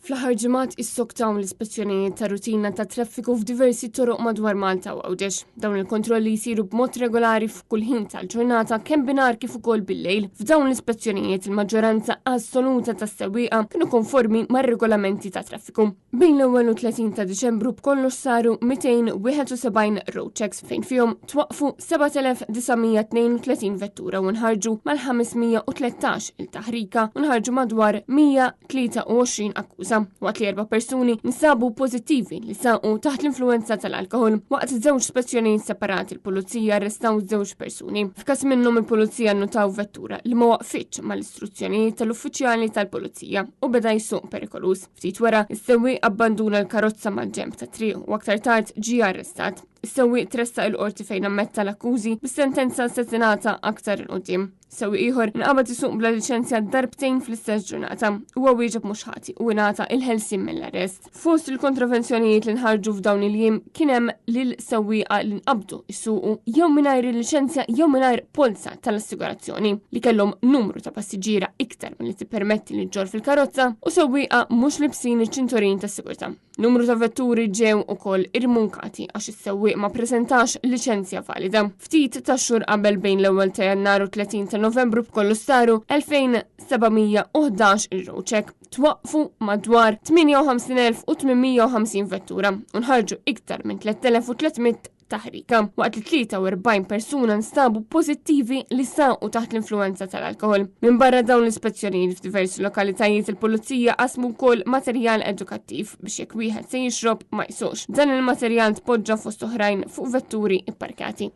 Fl-aħħar ġimgħat issoktaw l-ispezzjonijiet ta' rutina ta' traffiku f'diversi toroq madwar Malta u Għawdex. Dawn il-kontrolli jsiru b'mod regolari f'kull ħin tal-ġurnata kemm binar kif ukoll bil-lejl. F'dawn l-ispezzjonijiet il-maġġoranza assoluta tas-sewwieqa kienu konformi mar-regolamenti ta' traffiku. Bejn l-ewwel u 30 ta' Diċembru b'kollox saru 271 road checks fejn fihom twaqfu 7932 vettura u nħarġu mal-513 il-taħrika u nħarġu madwar 123 akkuża. Waqt li 4 persuni nsabu pożittivi li saqu taħt l-influenza tal-alkohol. Waqt żewġ spezzjonijiet separati l-pulizija arrestaw żewġ persuni. F'każ minnhom il-pulizija nnutaw vettura li ma waqfitx mal-istruzzjonijiet tal-uffiċjali tal-pulizija u beda jsuq perikolus. Ftit wara is-sewwieq abbanduna l-karozza mal-ġenb ta' triq u aktar tard ġie arrestat. Is-sewwieq tressaq il-qorti fejn ammetta l-akkużi bis-sentenza settinata aktar il-qudiem. Sewwieq ieħor inqabad isuq bla liċenzja darbtejn fl-istess ġurnata huwa wieġeb mhux ħati u ngħata il-ħelsien mill-arrest. Fost il-kontravenzjonijiet li nħarġu f'dawn il-jiem kien hemm lil sewwieqa li nqabdu jsuqu jew mingħajr il-liċenzja jew mingħajr polza tal-assigurazzjoni li kellhom numru ta' passiġġiera iktar milli tippermetti li ġġor fil-karozza u sewwieqa mhux libsin iċ-ċinturin tas-sigurtà. Numru ta' vetturi ġew ukoll irmunkati għax is-sewwieq ma ppreżentax liċenzja valida. Ftit ta' xhur qabel bejn l-ewwel ta' Jannar u 30 ta' Novembru b'kollu saru 2711 il-road check. Twaqqfu madwar 58,850 vettura u nħarġu iktar minn 3300 taħrika, waqt li 43 persuna nstabu pożittivi li saqu taħt l-influenza tal-alkohol. Minn barra dawn l-ispezzjonijiet f'diversi lokalitajiet il-pulizija qasmu wkoll materjal edukattiv biex jekk wieħed se jixrob ma jsuqx. Dan il-materjal tpoġġa fost oħrajn fuq vetturi ipparkati.